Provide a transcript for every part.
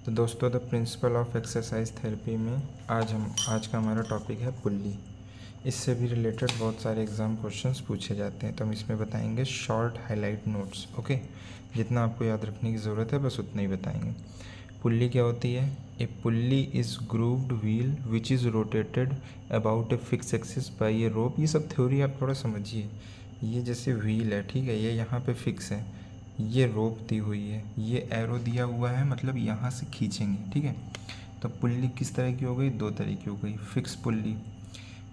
तो दोस्तों, the principle of exercise therapy में आज का हमारा टॉपिक है पुल्ली। इससे भी रिलेटेड बहुत सारे एग्ज़ाम क्वेश्चंस पूछे जाते हैं, तो हम इसमें बताएंगे शॉर्ट हाईलाइट नोट्स। ओके, जितना आपको याद रखने की ज़रूरत है बस उतना ही बताएंगे। पुल्ली क्या होती है? A pulley is grooved wheel which is rotated about a fix axis by a rope. ये सब थ्योरी आप थोड़ा समझिए। ये जैसे व्हील है, ठीक है, ये यहाँ पे फिक्स है, ये रोप दी हुई है, ये एरो दिया हुआ है, मतलब यहाँ से खींचेंगे, ठीक है। तो पुल्ली किस तरह की हो गई? दो तरह की हो गई। फिक्स पुल्ली,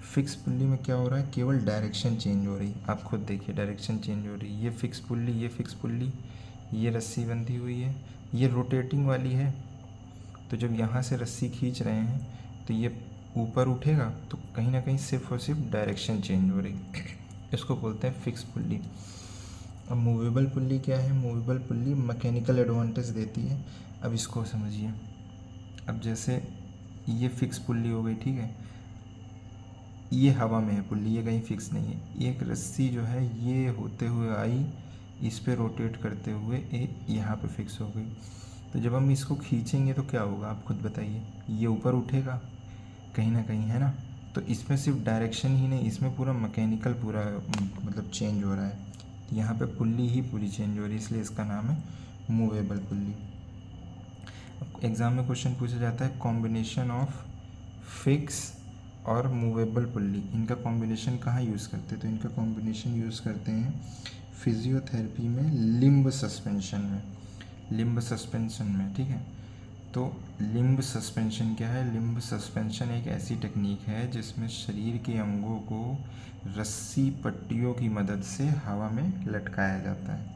फिक्स पुल्ली में क्या हो रहा है? केवल डायरेक्शन चेंज हो रही, आप खुद देखिए, डायरेक्शन चेंज हो रही। ये फिक्स पुल्ली, ये फिक्स पुल्ली, ये रस्सी बंधी हुई है, ये रोटेटिंग वाली है। तो जब यहाँ से रस्सी खींच रहे हैं तो ये ऊपर उठेगा, तो कहीं ना कहीं सिर्फ और सिर्फ डायरेक्शन चेंज हो रही, इसको बोलते हैं फिक्स पुल्ली। अब मूवेबल पुल्ली क्या है? मूवेबल पुल्ली मैकेनिकल एडवांटेज देती है। अब इसको समझिए। अब जैसे ये फिक्स पुल्ली हो गई, ठीक है, ये हवा में है पुल्ली, ये कहीं फिक्स नहीं है। एक रस्सी जो है ये होते हुए आई, इस पे रोटेट करते हुए यहाँ पे फिक्स हो गई। तो जब हम इसको खींचेंगे तो क्या होगा, आप खुद बताइए। ये ऊपर उठेगा कहीं ना कहीं, है ना। तो इसमें सिर्फ डायरेक्शन ही नहीं, इसमें पूरा मैकेनिकल पूरा मतलब चेंज हो रहा है। यहाँ पे पुल्ली ही पूरी चेंज हो रही है, इसलिए इसका नाम है मूवेबल पुल्ली। एग्ज़ाम में क्वेश्चन पूछा जाता है कॉम्बिनेशन ऑफ फिक्स और मूवेबल पुल्ली, इनका कॉम्बिनेशन कहाँ यूज़ करते हैं? तो इनका कॉम्बिनेशन यूज़ करते हैं फिजियोथेरेपी में, लिम्ब सस्पेंशन में, लिम्ब सस्पेंशन में, ठीक है। तो लिम्ब सस्पेंशन क्या है? लिम्ब सस्पेंशन एक ऐसी टेक्निक है जिसमें शरीर के अंगों को रस्सी पट्टियों की मदद से हवा में लटकाया जाता है,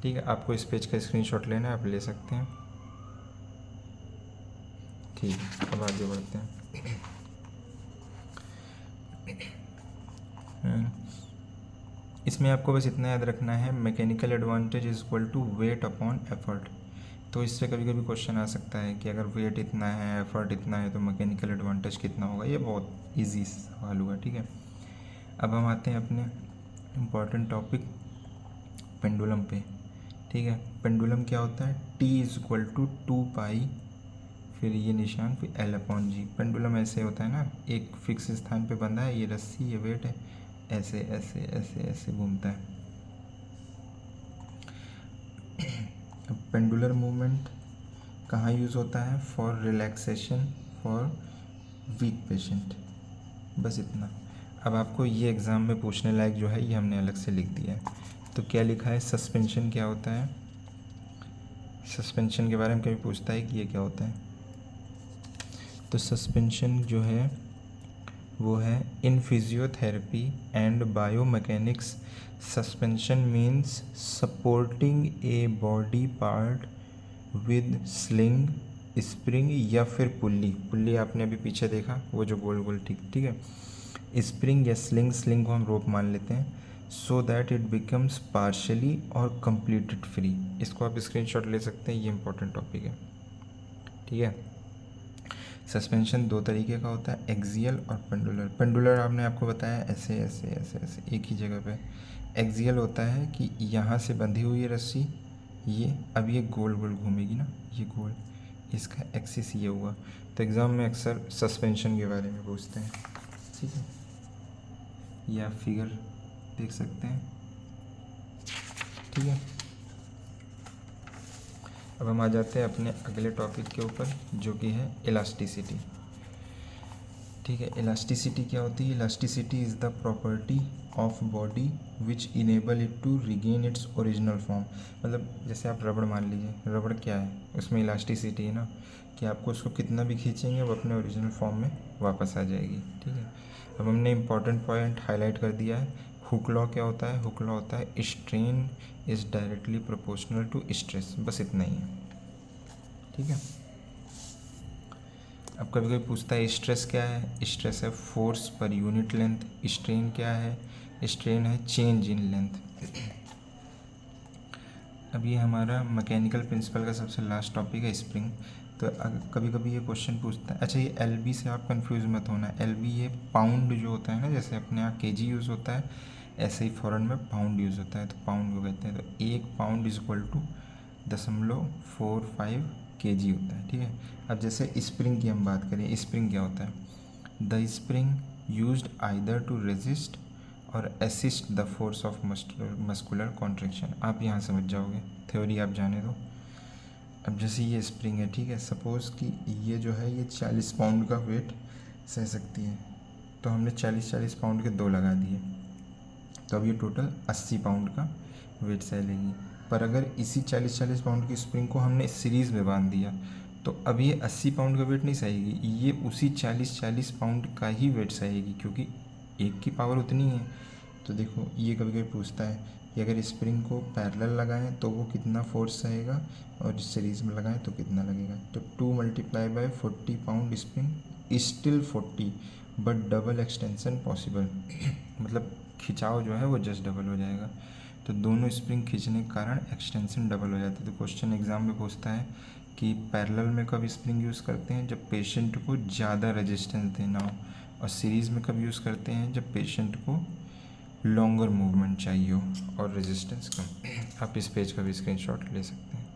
ठीक है। आपको इस पेज का स्क्रीनशॉट लेना है, आप ले सकते हैं, ठीक है। अब आगे बढ़ते हैं। इसमें आपको बस इतना याद रखना है, mechanical advantage is equal to weight upon effort. तो इससे कभी कभी क्वेश्चन आ सकता है कि अगर वेट इतना है, एफर्ट इतना है, तो मैकेनिकल एडवांटेज कितना होगा। ये बहुत इजी सवाल हुआ, ठीक है। अब हम आते हैं अपने इम्पॉर्टेंट टॉपिक पेंडुलम पे, ठीक है। पेंडुलम क्या होता है? टी इज इक्वल टू 2 पाई, फिर ये निशान, फिर एल अपॉन जी। पेंडुलम ऐसे होता है ना, एक फिक्स स्थान पे बंधा है, ये रस्सी, ये वेट है, ऐसे ऐसे ऐसे ऐसे घूमता है। अब पेंडुलर मूवमेंट कहाँ यूज़ होता है? For relaxation for weak patient, बस इतना। अब आपको ये एग्ज़ाम में पूछने लायक जो है ये हमने अलग से लिख दिया है। तो क्या लिखा है? सस्पेंशन क्या होता है? सस्पेंशन के बारे में कभी पूछता है कि ये क्या होता है? तो सस्पेंशन जो है वो है इन physiotherapy and biomechanics, suspension means supporting a body part with sling, spring या फिर पुल्ली। पुल्ली आपने अभी पीछे देखा, वो जो गोल गोल, ठीक ठीक है। स्प्रिंग या स्लिंग, स्लिंग को हम रोप मान लेते हैं, so that it becomes partially और कंप्लीटेड फ्री। इसको आप स्क्रीनशॉट ले सकते हैं, ये इंपॉर्टेंट टॉपिक है, ठीक है। सस्पेंशन दो तरीके का होता है, एक्सियल और पेंडुलर। पेंडुलर आपने आपको बताया ऐसे ऐसे ऐसे ऐसे एक ही जगह पे। एक्सियल होता है कि यहाँ से बंधी हुई है रस्सी, ये अब ये गोल गोल घूमेगी ना, ये गोल, इसका एक्सिस ये हुआ। तो एग्ज़ाम में अक्सर सस्पेंशन के बारे में पूछते हैं, ठीक है। ये आप फिगर देख सकते हैं, ठीक है। अब हम आ जाते हैं अपने अगले टॉपिक के ऊपर, जो कि है इलास्टिसिटी, ठीक है। इलास्टिसिटी क्या होती है? Elasticity is the property of body which enable it to regain its original form. मतलब जैसे आप रबड़ मान लीजिए, रबड़ क्या है? उसमें इलास्टिसिटी है ना, कि आपको उसको कितना भी खींचेंगे वो अपने ओरिजिनल फॉर्म में वापस आ जाएगी, ठीक है। अब हमने इम्पॉर्टेंट पॉइंट हाईलाइट कर दिया है। हुक लॉ क्या होता है? हुक लॉ होता है strain is directly proportional to stress, बस इतना ही है, ठीक है। अब कभी कभी पूछता है स्ट्रेस क्या है? स्ट्रेस है force per unit length. Strain क्या है? स्ट्रेन है चेंज इन लेंथ। अब ये हमारा मैकेनिकल प्रिंसिपल का सबसे लास्ट टॉपिक है, स्प्रिंग। तो कभी कभी ये क्वेश्चन पूछता है, अच्छा ये एलबी से आप कंफ्यूज मत होना। एलबी ये पाउंड जो होता है ना, जैसे अपने यहाँ केजी यूज़ होता है, ऐसे ही फॉरेन में पाउंड यूज़ होता है, तो पाउंड को कहते हैं। तो 1 pound is equal to 0.45 kg होता है, ठीक है। अब जैसे स्प्रिंग की हम बात करें, स्प्रिंग क्या होता है? The spring used either to resist or assist the force of muscular contraction. आप यहाँ समझ जाओगे, थ्योरी आप जाने दो। अब जैसे ये स्प्रिंग है, ठीक है, सपोज़ कि ये जो है ये 40 पाउंड का वेट सह सकती है, तो हमने 40 पाउंड के 2 लगा दिए, तो अब ये टोटल 80 पाउंड का वेट सह लेगी। पर अगर इसी 40 पाउंड की स्प्रिंग को हमने सीरीज़ में बांध दिया तो अब ये 80 पाउंड का वेट नहीं सहेगी, ये उसी 40 पाउंड का ही वेट सहेगी, क्योंकि एक की पावर उतनी है। तो देखो ये कभी कभी पूछता है कि अगर स्प्रिंग को पैरेलल लगाएं तो वो कितना फोर्स सहेगा और सीरीज़ में लगाएं तो कितना लगेगा। तो 2 × 40 pound spring still 40 but double extension possible. मतलब खिंचाव जो है वो जस्ट डबल हो जाएगा। तो दोनों स्प्रिंग खींचने के कारण एक्सटेंशन डबल हो जाती है। तो क्वेश्चन एग्जाम में पूछता है कि पैरेलल में कब स्प्रिंग यूज़ करते हैं? जब पेशेंट को ज़्यादा रेजिस्टेंस देना हो, और सीरीज़ में कब यूज़ करते हैं? जब पेशेंट को लॉन्गर मूवमेंट चाहिए हो और रेजिस्टेंस कम। आप इस पेज का भी स्क्रीनशॉट ले सकते हैं।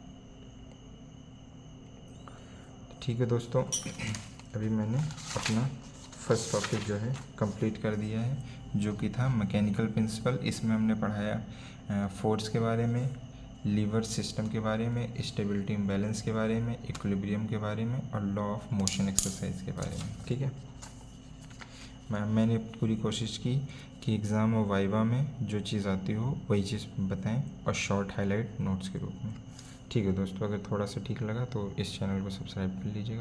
ठीक है दोस्तों, अभी मैंने अपना फर्स्ट टॉपिक जो है कंप्लीट कर दिया है, जो कि था मैकेनिकल प्रिंसिपल। इसमें हमने पढ़ाया फोर्स के बारे में, लीवर सिस्टम के बारे में, स्टेबिलिटी इम्बैलेंस के बारे में, इक्विलिब्रियम के बारे में और लॉ ऑफ मोशन एक्सरसाइज के बारे में। ठीक है, मैंने पूरी कोशिश की कि एग्ज़ाम और वाइवा में जो चीज़ आती हो वही चीज़ बताएं और शॉर्ट हाईलाइट नोट्स के रूप में। ठीक है दोस्तों, अगर थोड़ा सा ठीक लगा तो इस चैनल को सब्सक्राइब कर लीजिएगा।